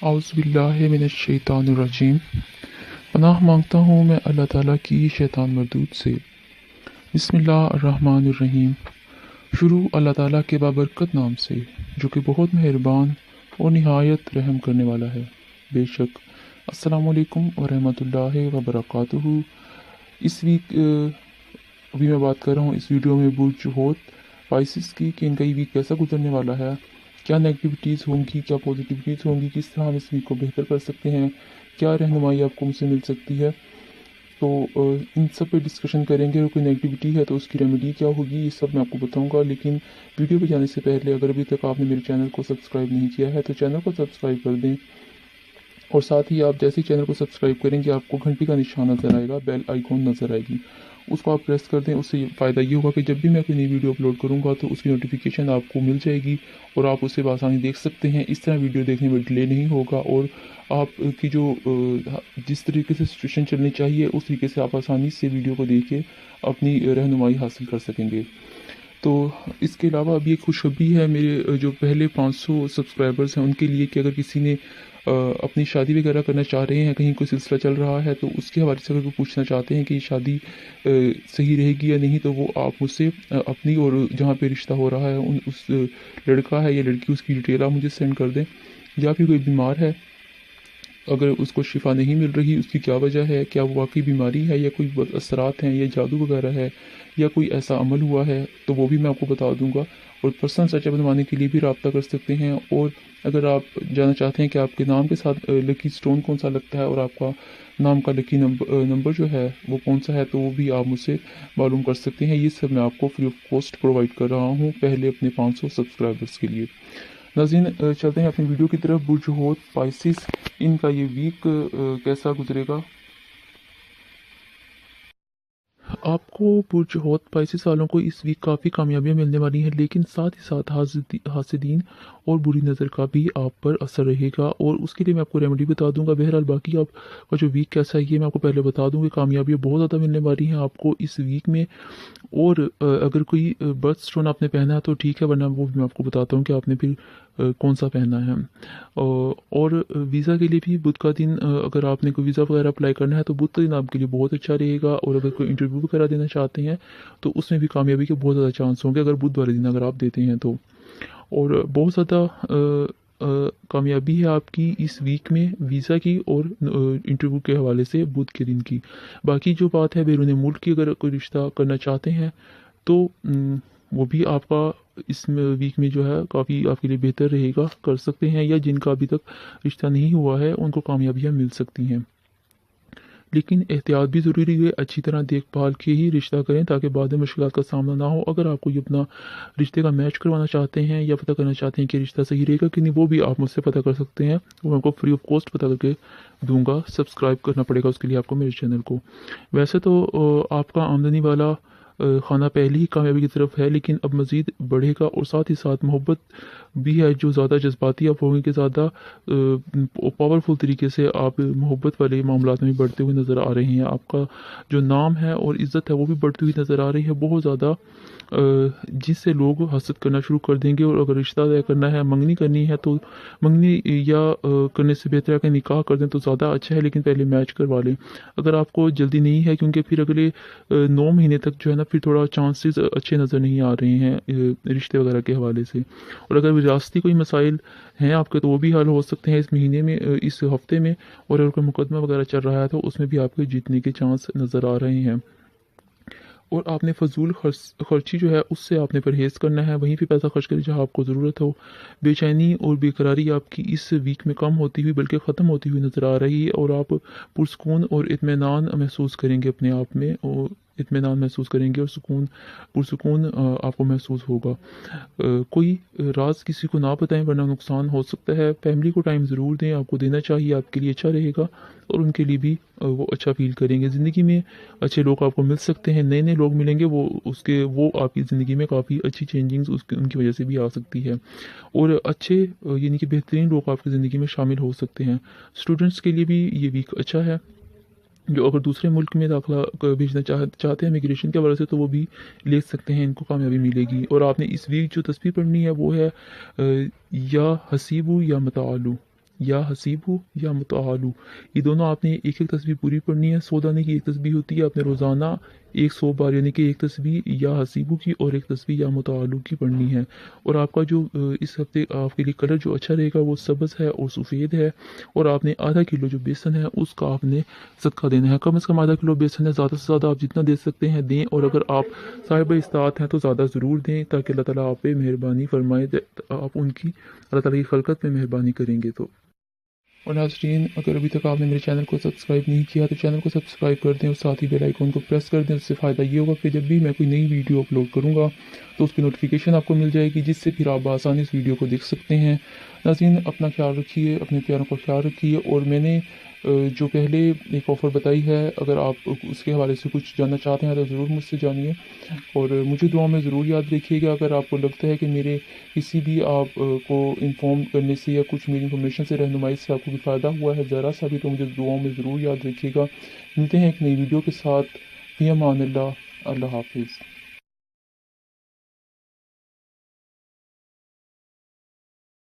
औज़ुबिल्लाहि मिनश्शैतानिर्रजीम। पनाह मांगता हूँ मैं अल्लाह ताला की शैतान मरदूद से। बिस्मिल्लाहिर्रहमानिर्रहीम। शुरू अल्लाह ताला के बाबरकत नाम से जो कि बहुत मेहरबान और निहायत रहम करने वाला है। बेशक। अस्सलामु अलैकुम वरहमतुल्लाहि वबरकातुहू। इस वीक अभी मैं बात कर रहा हूँ इस वीडियो में बुर्ज होत स्पाइसिस की कि इनका ये वीक कैसा गुजरने वाला है, क्या नेगेटिविटीज़ होंगी, क्या पॉजिटिविटीज़ होंगी, किस तरह हम इस वीक को बेहतर कर सकते हैं, क्या रहनुमाई आपको मुझसे मिल सकती है। तो इन सब पे डिस्कशन करेंगे और कोई नेगेटिविटी है तो उसकी रेमेडी क्या होगी, ये सब मैं आपको बताऊंगा। लेकिन वीडियो पे जाने से पहले अगर अभी तक आपने मेरे चैनल को सब्सक्राइब नहीं किया है तो चैनल को सब्सक्राइब कर दें, और साथ ही आप जैसे ही चैनल को सब्सक्राइब करेंगे आपको घंटी का निशान नज़र आएगा, बेल आइकॉन नज़र आएगी, उसको आप प्रेस कर दें। उससे फ़ायदा ये होगा कि जब भी मैं कोई नई वीडियो अपलोड करूँगा तो उसकी नोटिफिकेशन आपको मिल जाएगी और आप उसे बआसानी देख सकते हैं। इस तरह वीडियो देखने में डिले नहीं होगा और आपकी जो जिस तरीके से सिचुएशन चलनी चाहिए उस तरीके से आप आसानी से वीडियो को देख के अपनी रहनुमाई हासिल कर सकेंगे। तो इसके अलावा अभी एक खुशखबरी है मेरे जो पहले 500 सब्सक्राइबर्स हैं उनके लिए कि अगर किसी ने अपनी शादी वगैरह करना चाह रहे हैं, कहीं कोई सिलसिला चल रहा है तो उसके हवाले से अगर वो पूछना चाहते हैं कि शादी सही रहेगी या नहीं, तो वो आप मुझसे अपनी और जहाँ पे रिश्ता हो रहा है उस लड़का है या लड़की उसकी डिटेल आप मुझे सेंड कर दें। या फिर कोई बीमार है, अगर उसको शिफा नहीं मिल रही, उसकी क्या वजह है, क्या वो वाकई बीमारी है या कोई असरात हैं या जादू वगैरह है या कोई ऐसा अमल हुआ है, तो वो भी मैं आपको बता दूंगा। और पर्सनल सर्च बनवाने के लिए भी रब्ता कर सकते हैं। और अगर आप जानना चाहते हैं कि आपके नाम के साथ लकी स्टोन कौन सा लगता है और आपका नाम का लकी नंबर जो है वो कौन सा है, तो वो भी आप मुझसे मालूम कर सकते हैं। ये सब मैं आपको फ्री ऑफ कॉस्ट प्रोवाइड कर रहा हूँ पहले अपने 500 सब्सक्राइबर्स के लिए। नाज़रीन, चलते हैं अपनी वीडियो की तरफ। बुर्ज होत स्पाइसिस, इनका ये वीक कैसा गुजरेगा। आपको बुर्ज होत स्पाइसिस वालों को इस वीक काफ़ी कामयाबियाँ मिलने वाली हैं, लेकिन साथ ही साथ हासिदीन और बुरी नज़र का भी आप पर असर रहेगा और उसके लिए मैं आपको रेमेडी बता दूंगा। बहरहाल बाकी आपका जो वीक कैसा है ये मैं आपको पहले बता दूँ कि कामयाबियाँ बहुत ज़्यादा मिलने वाली हैं आपको इस वीक में। और अगर कोई बर्थ स्टोन आपने पहना है तो ठीक है, वरना वो भी मैं आपको बताता हूँ कि आपने फिर कौन सा पहनना है। और वीज़ा के लिए भी बुध का दिन, अगर आपने कोई वीज़ा वगैरह अप्लाई करना है तो बुध का दिन आपके लिए बहुत अच्छा रहेगा। और अगर कोई इंटरव्यू वगैरह देना चाहते हैं तो उसमें भी कामयाबी के बहुत ज़्यादा चांस होंगे अगर बुध वाले दिन अगर आप देते हैं तो। और बहुत ज़्यादा कामयाबी है आपकी इस वीक में वीज़ा की और इंटरव्यू के हवाले से बुध के दिन की। बाकी जो बात है बैरून मुल्क की, अगर कोई रिश्ता करना चाहते हैं तो वो भी आपका इस वीक में जो है काफ़ी आपके लिए बेहतर रहेगा, कर सकते हैं। या जिनका अभी तक रिश्ता नहीं हुआ है उनको कामयाबियाँ मिल सकती हैं, लेकिन एहतियात भी ज़रूरी है। अच्छी तरह देखभाल के ही रिश्ता करें ताकि बाद में मुश्किलात का सामना ना हो। अगर आप कोई अपना रिश्ते का मैच करवाना चाहते हैं या पता करना चाहते हैं कि रिश्ता सही रहेगा कि नहीं, वो भी आप मुझसे पता कर सकते हैं। वो आपको फ्री ऑफ कॉस्ट पता करके दूंगा। सब्सक्राइब करना पड़ेगा उसके लिए आपको मेरे चैनल को। वैसे तो आपका आमदनी वाला खाना पहले ही कामयाबी की तरफ है, लेकिन अब मज़ीद बढ़ेगा। और साथ ही साथ मोहब्बत भी है जो ज़्यादा जज्बाती आप होंगे कि ज़्यादा पावरफुल तरीके से आप मोहब्बत वाले मामलात में बढ़ते हुए नज़र आ रहे हैं। आपका जो नाम है और इज़्ज़त है वो भी बढ़ती हुई नज़र आ रही है बहुत ज़्यादा, जिससे लोग हसद करना शुरू कर देंगे। और अगर रिश्ता तय करना है, मंगनी करनी है, तो मंगनी या करने से बेहतर है कि निकाह कर दें तो ज़्यादा अच्छा है, लेकिन पहले मैच करवा लें अगर आपको जल्दी नहीं है, क्योंकि फिर अगले 9 महीने तक जो है ना फिर थोड़ा चांसेस अच्छे नज़र नहीं आ रहे हैं रिश्ते वगैरह के हवाले से। और अगर विरासती कोई मसाइल हैं आपके तो वो भी हल हो सकते हैं इस महीने में, इस हफ्ते में। और अगर कोई मुकदमा वगैरह चल रहा है तो उसमें भी आपके जीतने के चांस नज़र आ रहे हैं। और आपने फजूल खर्ची जो है उससे आपने परहेज़ करना है, वहीं पे पैसा खर्च करें जहाँ आपको ज़रूरत हो। बेचैनी और बेकरारी आपकी इस वीक में कम होती हुई बल्कि ख़त्म होती हुई नज़र आ रही है और आप पुरसकून और इत्मीनान महसूस करेंगे अपने आप में, और इत्मीनान महसूस करेंगे और पुरसकून आपको महसूस होगा। कोई राज किसी को ना बताएं वरना नुकसान हो सकता है। फैमिली को टाइम ज़रूर दें, आपको देना चाहिए, आपके लिए अच्छा रहेगा और उनके लिए भी वो अच्छा फील करेंगे। ज़िंदगी में अच्छे लोग आपको मिल सकते हैं, नए नए लोग मिलेंगे, वो आपकी ज़िंदगी में काफ़ी अच्छी चेंजिंग्स उनकी वजह से भी आ सकती है। और अच्छे यानी कि बेहतरीन लोग आपकी ज़िंदगी में शामिल हो सकते हैं। स्टूडेंट्स के लिए भी ये वीक अच्छा है, जो अगर दूसरे मुल्क में दाखिला भेजना चाहते हैं इमिग्रेशन के हवाले से तो वो भी ले सकते हैं, इनको कामयाबी मिलेगी। और आपने इस वीक जो तस्वीर पढ़नी है वो है या हसीबू या मतालू, या हसीबु या मुतआलु, ये दोनों आपने एक एक तस्बीह पूरी पढ़नी है। 100 दाने की एक तस्बीह होती है, आपने रोज़ाना 100 बार यानी कि एक तस्बीह या हसीबु की और एक तस्बीह या मुतआलु की पढ़नी है। और आपका जो इस हफ्ते आपके लिए कलर जो अच्छा रहेगा वो सब्ज़ है और सफ़ेद है। और आपने आधा किलो जो बेसन है उसका आपने सदका देना है। कम से कम आधा किलो बेसन है, ज़्यादा से ज़्यादा आप जितना दे सकते हैं दें। और अगर आप साहिब इस्तात हैं तो ज़्यादा ज़रूर दें, ताकि अल्लाह ताला आप पे मेहरबानी फरमाए, आप उनकी अल्लाह ताला की खलकत में मेहरबानी करेंगे। तो और नाज़रीन, अगर अभी तक आपने मेरे चैनल को सब्सक्राइब नहीं किया तो चैनल को सब्सक्राइब कर दें और साथ ही बेल आइकन को प्रेस कर दें। उससे फ़ायदा ये होगा कि जब भी मैं कोई नई वीडियो अपलोड करूँगा तो उसकी नोटिफिकेशन आपको मिल जाएगी, जिससे फिर आप आसानी इस वीडियो को देख सकते हैं। नाज़रीन, अपना ख्याल रखिए, अपने प्यारों का ख्याल रखिए। और मैंने जो पहले एक ऑफ़र बताई है, अगर आप उसके हवाले से कुछ जानना चाहते हैं तो ज़रूर मुझसे जानिए और मुझे दुआ में ज़रूर याद रखिएगा। अगर आपको लगता है कि मेरे किसी भी आप को इन्फॉर्म करने से या कुछ मेरी इन्फॉर्मेशन से, रहनुमाई से आपको भी फ़ायदा हुआ है ज़रा सा भी, तो मुझे दुआओं में ज़रूर याद रखिएगा। मिलते हैं एक नई वीडियो के साथ। फ़ी अमान अल्लाह। अल्लाह हाफ़िज़।